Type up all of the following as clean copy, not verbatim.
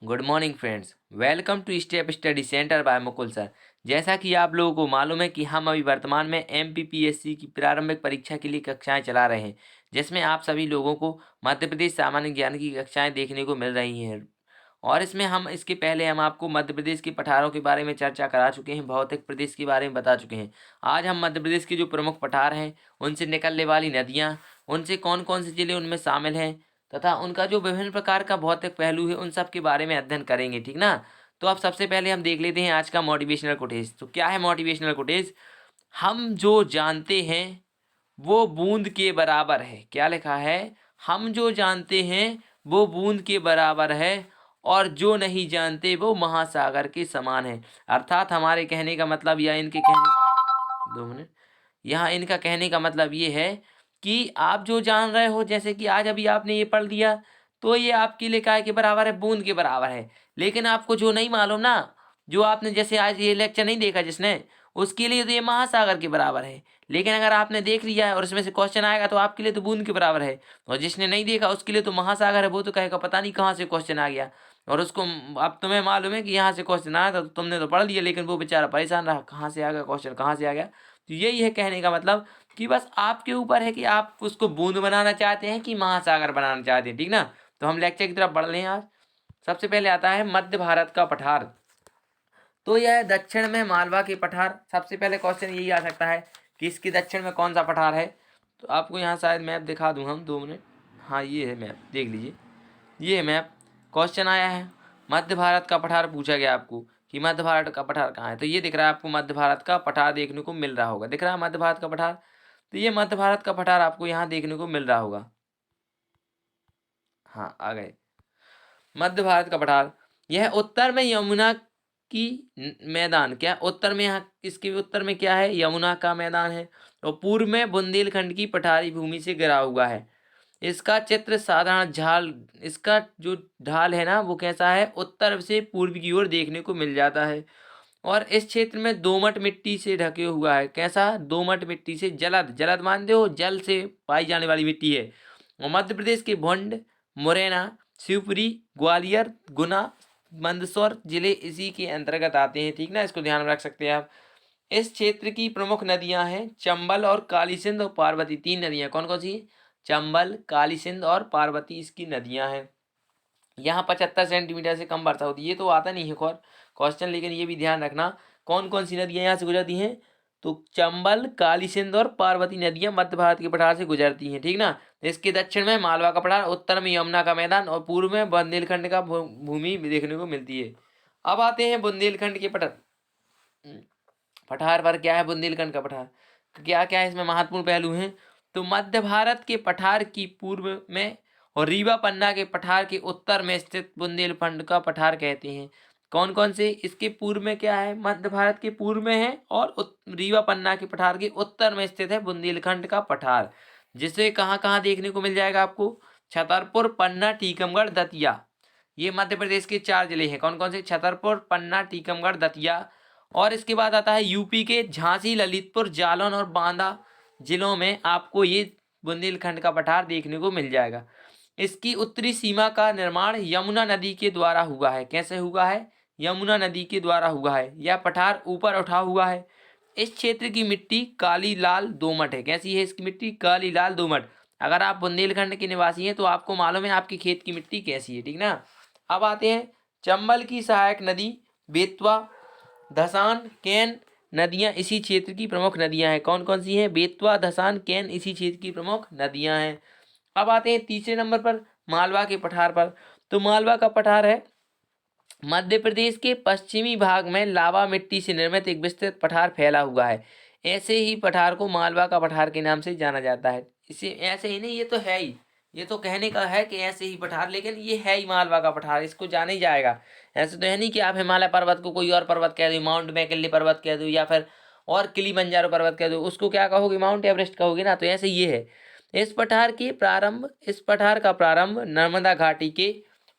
Good morning friends, welcome to step study centre by Mukul sir. जैसा कि आप लोगों को मालूम है कि हम अभी वर्तमान में एमपीपीएससी की प्रारंभिक परीक्षा के लिए कक्षाएं चला रहे हैं, जिसमें आप सभी लोगों को मध्य प्रदेश सामान्य ज्ञान की कक्षाएं देखने को मिल रही हैं। और इसमें इसके पहले हम आपको मध्य प्रदेश के पठारों के बारे में चर्चा करा चुके हैं, भौतिक प्रदेश के बारे में बता चुके हैं। आज हम मध्य प्रदेश के जो प्रमुख पठार हैं, उनसे निकलने वाली नदियाँ, उनसे कौन कौन से जिले उनमें शामिल हैं तथा उनका जो विभिन्न प्रकार का भौतिक पहलू है, उन सब के बारे में अध्ययन करेंगे। ठीक ना। तो अब सबसे पहले हम देख लेते हैं आज का मोटिवेशनल कोटेज। तो क्या है मोटिवेशनल कोटेज? हम जो जानते हैं वो बूंद के बराबर है। क्या लिखा है? हम जो जानते हैं वो बूंद के बराबर है और जो नहीं जानते वो महासागर के समान है। अर्थात हमारे कहने का मतलब या इनके कहने 2 मिनट, यहाँ इनका कहने का मतलब ये है कि आप जो जान रहे हो, जैसे कि आज अभी आपने ये पढ़ लिया, तो ये आपके लिए काय के बराबर है? बूंद के बराबर है। लेकिन आपको जो नहीं मालूम ना, जो आपने जैसे आज ये लेक्चर नहीं देखा जिसने, उसके लिए तो ये महासागर के बराबर है। लेकिन अगर आपने देख लिया है और इसमें से क्वेश्चन आएगा तो आपके लिए तो बूंद के बराबर है, और जिसने नहीं देखा उसके लिए तो महासागर है। वो तो कहेगा पता नहीं कहाँ से क्वेश्चन आ गया, और उसको अब तुम्हें मालूम है कि यहाँ से क्वेश्चन आया था तो तुमने तो पढ़ लिया, लेकिन वो बेचारा परेशान रहा, कहाँ से आ गया क्वेश्चन, कहाँ से आ गया। तो यही है कहने का मतलब कि बस आपके ऊपर है कि आप उसको बूंद बनाना चाहते हैं कि महासागर बनाना चाहते हैं। ठीक ना। तो हम लेक्चर की तरफ बढ़ रहे हैं आज। सबसे पहले आता है मध्य भारत का पठार। तो यह दक्षिण में मालवा के पठार। सबसे पहले क्वेश्चन यही आ सकता है कि इसके दक्षिण में कौन सा पठार है। तो आपको यहाँ शायद मैप दिखा दूँ हम, 2 मिनट। हाँ, ये है मैप, देख लीजिए, ये है मैप। क्वेश्चन आया है मध्य भारत का पठार, पूछा गया आपको कि मध्य भारत का पठार कहाँ है। तो ये दिख रहा है आपको, मध्य भारत का पठार देखने को मिल रहा होगा। दिख रहा है मध्य भारत का पठार। तो ये मध्य भारत का पठार आपको यहाँ देखने को मिल रहा होगा। हाँ, आ गए मध्य भारत का पठार। यह उत्तर में यमुना की मैदान, क्या उत्तर में, यहाँ इसके उत्तर में क्या है? यमुना का मैदान है। और पूर्व में बुंदेलखंड की पठारी भूमि से घिरा हुआ है। इसका चित्र साधारण झाल, इसका जो ढाल है ना वो कैसा है? उत्तर से पूर्व की ओर देखने को मिल जाता है। और इस क्षेत्र में दोमट मिट्टी से ढके हुआ है। कैसा? दोमट मिट्टी से। जलद, जलद मानते हो, जल से पाई जाने वाली मिट्टी है। और मध्य प्रदेश के भिंड, मुरैना, शिवपुरी, ग्वालियर, गुना, मंदसौर जिले इसी के अंतर्गत आते हैं। ठीक ना, इसको ध्यान में रख सकते हैं आप। इस क्षेत्र की प्रमुख नदियां हैं चंबल और काली सिंध और पार्वती। 3 नदियां कौन कौन सी? चंबल, काली सिंध और पार्वती इसकी नदियां हैं। यहाँ 75 सेंटीमीटर से कम वर्षा होती है। ये तो आता नहीं है क्वेश्चन, लेकिन ये भी ध्यान रखना कौन कौन सी नदियाँ यहाँ से गुजरती हैं। तो चंबल, काली सिंध और पार्वती नदियाँ मध्य भारत के पठार से गुजरती हैं। ठीक ना। इसके दक्षिण में मालवा का पठार, उत्तर में यमुना का मैदान और पूर्व में बुंदेलखंड का भूमि देखने को मिलती है। अब आते हैं बुंदेलखंड के पठार। पठार पर क्या है? बुंदेलखंड का पठार क्या क्या है, इसमें महत्वपूर्ण पहलू हैं। तो मध्य भारत के पठार की पूर्व में और रीवा पन्ना के पठार के उत्तर में स्थित बुंदेलखंड का पठार कहते हैं। कौन कौन से? इसके पूर्व में क्या है? मध्य भारत के पूर्व में है, और रीवा पन्ना के पठार के उत्तर में स्थित है बुंदेलखंड का पठार, जिसे कहाँ कहाँ देखने को मिल जाएगा आपको? छतरपुर, पन्ना, टीकमगढ़, दतिया। ये मध्य प्रदेश के 4 जिले हैं। कौन कौन से? छतरपुर, पन्ना, टीकमगढ़, दतिया। और इसके बाद आता है यूपी के झांसी, ललितपुर, जालौन और बांदा जिलों में आपको ये बुंदेलखंड का पठार देखने को मिल जाएगा। इसकी उत्तरी सीमा का निर्माण यमुना नदी के द्वारा हुआ है। कैसे हुआ है? यमुना नदी के द्वारा हुआ है। यह पठार ऊपर उठा हुआ है। इस क्षेत्र की मिट्टी काली लाल दोमट है। कैसी है इसकी मिट्टी? काली लाल दोमट। अगर आप बुंदेलखंड के निवासी हैं तो आपको मालूम है आपके खेत की मिट्टी कैसी है। ठीक ना। अब आते हैं चंबल की सहायक नदी बेतवा, धसान, कैन नदियां इसी क्षेत्र की प्रमुख नदियां हैं। कौन कौन सी हैं? बेतवा, धसान, कैन इसी क्षेत्र की प्रमुख नदियां हैं। अब आते हैं तीसरे नंबर पर, मालवा के पठार पर। तो मालवा का पठार है मध्य प्रदेश के पश्चिमी भाग में लावा मिट्टी से निर्मित एक विस्तृत पठार फैला हुआ है। ऐसे ही पठार को मालवा का पठार के नाम से जाना जाता है। इसे ऐसे ही नहीं, ये तो है ही, ये तो कहने का है कि ऐसे ही पठार, लेकिन ये है ही मालवा का पठार, इसको जाना ही जाएगा। ऐसे तो है नहीं कि आप हिमालय पर्वत को कोई और पर्वत कह दो, माउंट मैकिनले पर्वत कह दो, या फिर और किलिमंजारो पर्वत कह दो, उसको क्या कहोगे? माउंट एवरेस्ट कहोगे ना। तो ऐसे ये है। इस पठार का प्रारंभ नर्मदा घाटी के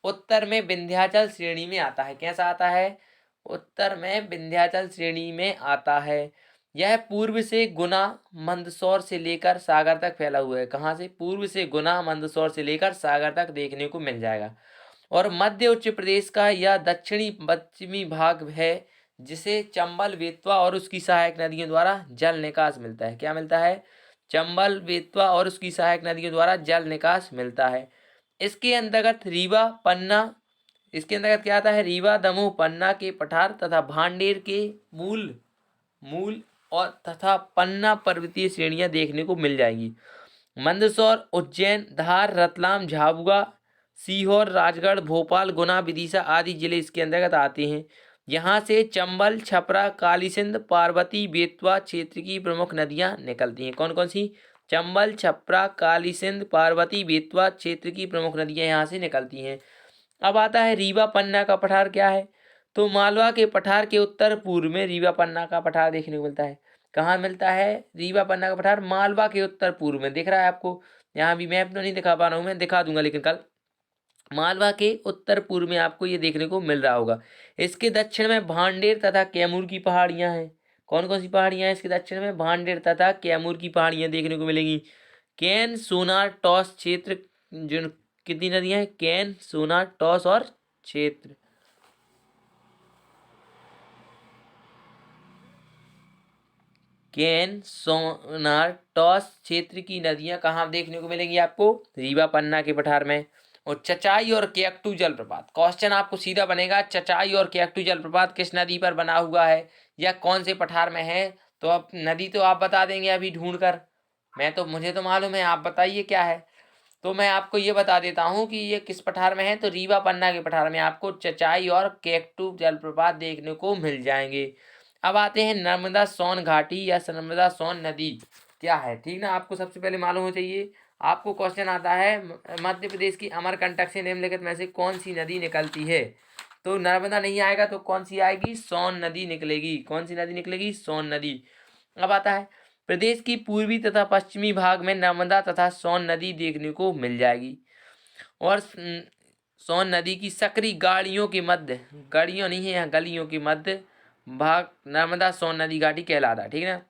उत्तर में विंध्याचल श्रेणी में आता है। कैसा आता है? उत्तर में विंध्याचल श्रेणी में आता है। यह पूर्व से गुना, मंदसौर से लेकर सागर तक फैला हुआ है। कहाँ से? पूर्व से गुना, मंदसौर से लेकर सागर तक देखने को मिल जाएगा। और मध्य उच्च प्रदेश का यह दक्षिणी पश्चिमी भाग है जिसे चंबल बेतवा और उसकी सहायक नदियों द्वारा जल निकास मिलता है। क्या मिलता है? चंबल बेतवा और उसकी सहायक नदियों द्वारा जल निकास मिलता है। इसके अंतर्गत रीवा पन्ना, इसके अंतर्गत क्या आता है? रीवा दमोह पन्ना के पठार तथा भांडेर के मूल मूल और तथा पन्ना पर्वतीय श्रेणियां देखने को मिल जाएंगी। मंदसौर, उज्जैन, धार, रतलाम, झाबुआ, सीहोर, राजगढ़, भोपाल, गुना, विदिशा आदि जिले इसके अंतर्गत आते हैं। यहाँ से चंबल, छपरा, कालीसिंध, पार्वती, बेतवा क्षेत्र की प्रमुख नदियाँ निकलती हैं। कौन कौन सी? चंबल, छपरा, कालीसिंध, पार्वती, बेतवा क्षेत्र की प्रमुख नदियाँ यहाँ से निकलती हैं। अब आता है रीवा पन्ना का पठार क्या है? तो मालवा के पठार के उत्तर पूर्व में रीवा पन्ना का पठार देखने को मिलता है। कहाँ मिलता है रीवा पन्ना का पठार? मालवा के उत्तर पूर्व में। दिख रहा है आपको? यहाँ भी मैप तो नहीं दिखा पा रहा हूँ, मैं दिखा दूंगा लेकिन कल। मालवा के उत्तर पूर्व में आपको ये देखने को मिल रहा होगा। इसके दक्षिण में भांडेर तथा कैमूर की पहाड़ियां हैं। कौन कौन सी पहाड़ियां हैं इसके दक्षिण में? भांडेर तथा कैमूर की पहाड़ियां देखने को मिलेंगी। कैन, सोनार, टॉस क्षेत्र, जो कितनी नदियां हैं? कैन, सोनार, टॉस और क्षेत्र। कैन, सोनार, टॉस क्षेत्र की नदियां कहाँ देखने को मिलेंगी आपको? रीवा पन्ना के पठार में। और चचाई और केकटू जलप्रपात, क्वेश्चन आपको सीधा बनेगा, चचाई और केकटू जलप्रपात किस नदी पर बना हुआ है या कौन से पठार में है? तो अब नदी तो आप बता देंगे अभी ढूंढ कर, मुझे तो मालूम है, आप बताइए क्या है। तो मैं आपको ये बता देता हूँ कि ये किस पठार में है। तो रीवा पन्ना के पठार में आपको चचाई और केकटू जलप्रपात देखने को मिल जाएंगे। अब आते हैं नर्मदा सोन घाटी या नर्मदा सोन नदी क्या है, ठीक ना? आपको सबसे पहले मालूम हो चाहिए। आपको क्वेश्चन आता है मध्य प्रदेश की अमरकंटक से निम्नलिखित में से कौन सी नदी निकलती है? तो नर्मदा नहीं आएगा तो कौन सी आएगी? सोन नदी निकलेगी। कौन सी नदी निकलेगी? सोन नदी। अब आता है प्रदेश की पूर्वी तथा पश्चिमी भाग में नर्मदा तथा सोन नदी देखने को मिल जाएगी। और सोन नदी की सकरी गाड़ियों के मध्य, गाड़ियों नहीं है यहाँ, गलियों के मध्य भाग नर्मदा सोन नदी घाटी कहलाता है, ठीक है ना?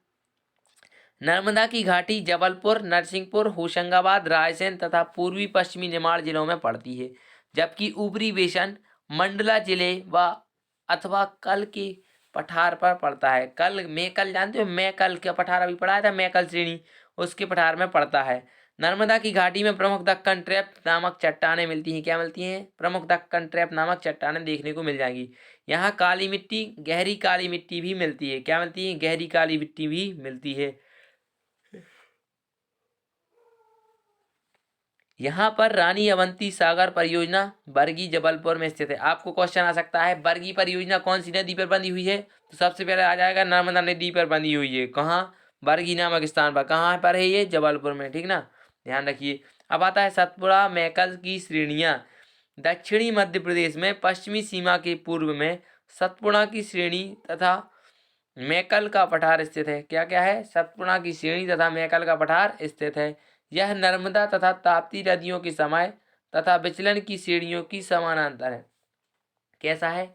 नर्मदा की घाटी जबलपुर, नरसिंहपुर, होशंगाबाद, रायसेन तथा पूर्वी पश्चिमी निमाड़ जिलों में पड़ती है, जबकि ऊपरी बेसन मंडला जिले व अथवा कल के पठार पर पड़ता है। कल जानते हो? मैकल का पठार अभी पढ़ाया था, मैकल श्रेणी, उसके पठार में पड़ता है। नर्मदा की घाटी में प्रमुख दक्कन ट्रैप नामक चट्टानें मिलती हैं। क्या मिलती हैं? प्रमुख दक्कन ट्रैप नामक चट्टानें देखने को मिल जाएंगी। यहाँ काली मिट्टी, गहरी काली मिट्टी भी मिलती है। क्या मिलती है? गहरी काली मिट्टी भी मिलती है। यहाँ पर रानी अवंती सागर परियोजना बरगी जबलपुर में स्थित है। आपको क्वेश्चन आ सकता है बरगी परियोजना कौन सी नदी पर बंधी हुई है? तो सबसे पहले आ जाएगा नर्मदा नदी पर बंधी हुई है। कहाँ? बरगी नामक स्थान पर। कहाँ पर है ये? जबलपुर में, ठीक ना? ध्यान रखिए। अब आता है सतपुड़ा मैकल की श्रेणियाँ। दक्षिणी मध्य प्रदेश में पश्चिमी सीमा के पूर्व में सतपुड़ा की श्रेणी तथा मैकल का पठार स्थित है। क्या क्या है? सतपुड़ा की श्रेणी तथा मैकल का पठार स्थित है। यह नर्मदा तथा ताप्ती नदियों के समय तथा विचलन की श्रेणियों की समानांतर है। कैसा है?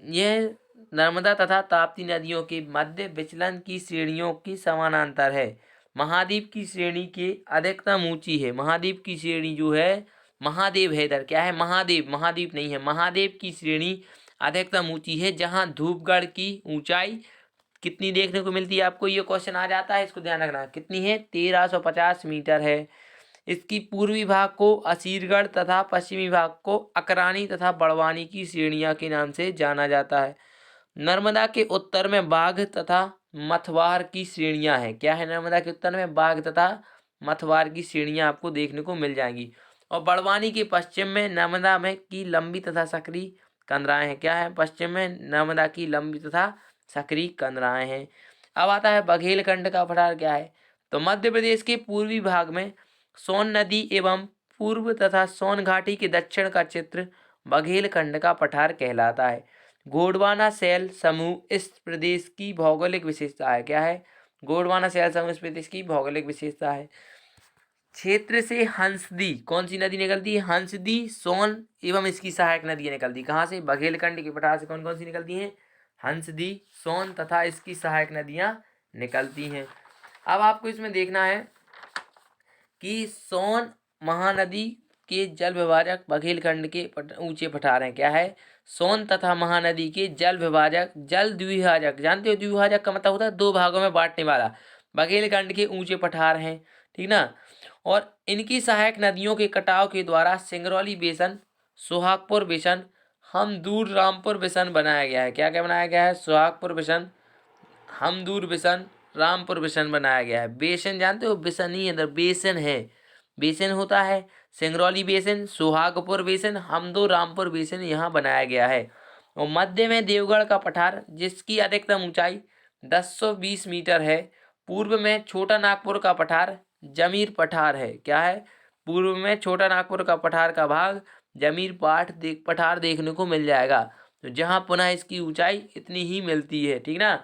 यह नर्मदा तथा ताप्ती नदियों के मध्य विचलन की श्रेणियों की समानांतर है। महाद्वीप की श्रेणी के अधिकतम ऊंची है। महाद्वीप की श्रेणी जो है, महादेव है इधर, क्या है? महादेव, महाद्वीप नहीं है। महादेव की श्रेणी अधिकतम ऊंची है, जहां धूपगढ़ की ऊंचाई कितनी देखने को मिलती है? आपको ये क्वेश्चन आ जाता है, इसको ध्यान रखना। कितनी है? 1350 मीटर है। इसकी पूर्वी भाग को असीरगढ़ तथा पश्चिमी भाग को अकरानी तथा बड़वानी की श्रेणियां के नाम से जाना जाता है। नर्मदा के उत्तर में बाघ तथा मथवार की श्रेणियां हैं। क्या है? नर्मदा के उत्तर में बाघ तथा मथवार की श्रेणियां आपको देखने को मिल जाएंगी। और बड़वानी के पश्चिम में नर्मदा में की लंबी तथा सकरी कंदराएं हैं। क्या है? पश्चिम में नर्मदा की लंबी तथा सकरी कंदराएं हैं। अब आता है बघेलखंड का पठार क्या है? तो मध्य प्रदेश के पूर्वी भाग में सोन नदी एवं पूर्व तथा सोन घाटी के दक्षिण का चित्र बघेलखंड का पठार कहलाता है। गोंडवाना शैल समूह इस प्रदेश की भौगोलिक विशेषता है। क्या है? गोंडवाना शैल समूह इस प्रदेश की भौगोलिक विशेषता है। क्षेत्र से हंसदी कौन सी नदी निकलती है? हंसदी, सोन एवं इसकी सहायक नदियां निकलती। कहाँ से? बघेलखंड के पठार से कौन कौन सी निकलती हैं? हंसदी, सोन तथा इसकी सहायक नदियां निकलती हैं। अब आपको इसमें देखना है कि सोन महानदी के जल विभाजक बघेलखंड के ऊंचे पठार हैं। क्या है? सोन तथा महानदी के जल विभाजक जल द्विभाजक, जानते हो द्विभाजक का मतलब होता है दो भागों में बांटने वाला, बघेलखंड के ऊंचे पठार हैं, ठीक ना। और इनकी सहायक नदियों के कटाव के द्वारा सिंगरौली बेसन, सुहागपुर बेसन, हमदूर रामपुर बेसन बनाया गया है। क्या क्या बनाया गया है? सुहागपुर बेसन, हमदूर बेसन, रामपुर बेसन बनाया गया है। बेसन जानते हो? बेसन नहीं अंदर बेसन है, बेसन होता है। सिंगरौली बेसन, सुहागपुर बेसन, हमदूर रामपुर बेसन यहाँ बनाया गया है। और मध्य में देवगढ़ का पठार जिसकी अधिकतम ऊंचाई 1020 मीटर है। पूर्व में छोटा नागपुर का पठार जमीर पठार है। क्या है? पूर्व में छोटा नागपुर का पठार का भाग जमीर पठार देखने को मिल जाएगा। तो जहाँ पुनः इसकी ऊंचाई इतनी ही मिलती है, ठीक ना।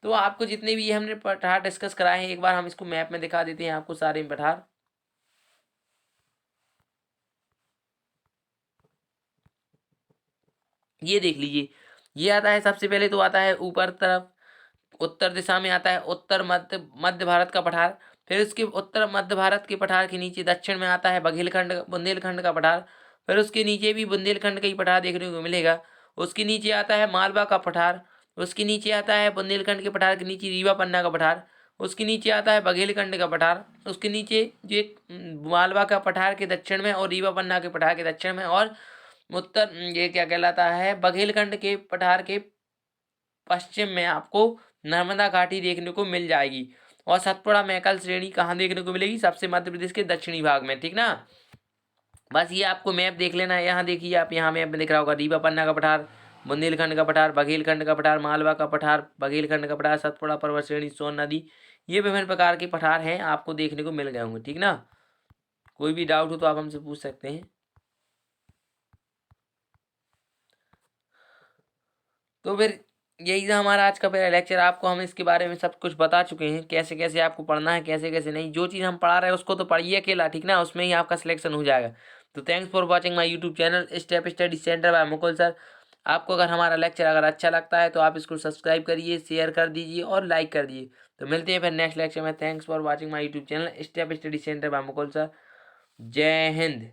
तो आपको जितने भी हमने पठार डिस्कस कराए हैं, एक बार हम इसको मैप में दिखा देते हैं आपको सारे पठार। ये देख लीजिए, ये आता है सबसे पहले तो आता है ऊपर तरफ, उत्तर दिशा में आता है उत्तर मध्य मध्य भारत का पठार। फिर उसके उत्तर मध्य भारत के पठार के नीचे दक्षिण में आता है बघेलखंड बुंदेलखंड का पठार। फिर उसके नीचे भी बुंदेलखंड का ही पठार देखने को मिलेगा। उसके नीचे आता है मालवा का पठार। उसके नीचे आता है बुंदेलखंड के पठार के नीचे रीवा पन्ना का पठार। उसके नीचे आता है बघेलखंड का पठार। उसके नीचे जो एक मालवा का पठार के दक्षिण में और रीवा पन्ना के पठार के दक्षिण में और उत्तर ये क्या कहलाता है बघेलखंड के पठार के पश्चिम में आपको नर्मदा घाटी देखने को मिल जाएगी। और सतपुड़ा मैकल श्रेणी कहाँ देखने को मिलेगी? सबसे मध्य प्रदेश के दक्षिणी भाग में, ठीक ना। बस ये आपको मैप देख लेना है। यहाँ देखिए आप, यहाँ मैप में दिख रहा होगा रीवा पन्ना का पठार, बुंदेलखंड का पठार, बघेलखंड का पठार, मालवा का पठार, बघेलखंड का पठार, सतपुड़ा पर्वत श्रेणी, सोन नदी, ये विभिन्न प्रकार के पठार हैं आपको देखने को मिल गए होंगे, ठीक ना। कोई भी डाउट हो तो आप हमसे पूछ सकते हैं। तो फिर यही था हमारा आज का पहला लेक्चर। आपको हम इसके बारे में सब कुछ बता चुके हैं, कैसे कैसे आपको पढ़ना है, कैसे कैसे नहीं। जो चीज़ हम पढ़ा रहे हैं उसको तो पढ़िए अकेला, ठीक ना, उसमें ही आपका सिलेक्शन हो जाएगा। तो thanks for watching my YouTube channel step study centre by Mukul sir. आपको अगर हमारा लेक्चर अगर अच्छा लगता है तो आप इसको सब्सक्राइब करिए, शेयर कर दीजिए और लाइक कर दीजिए। तो मिलते हैं फिर नेक्स्ट लेक्चर में। Thanks for watching my YouTube channel step study centre by Mukul sir. Jai Hind.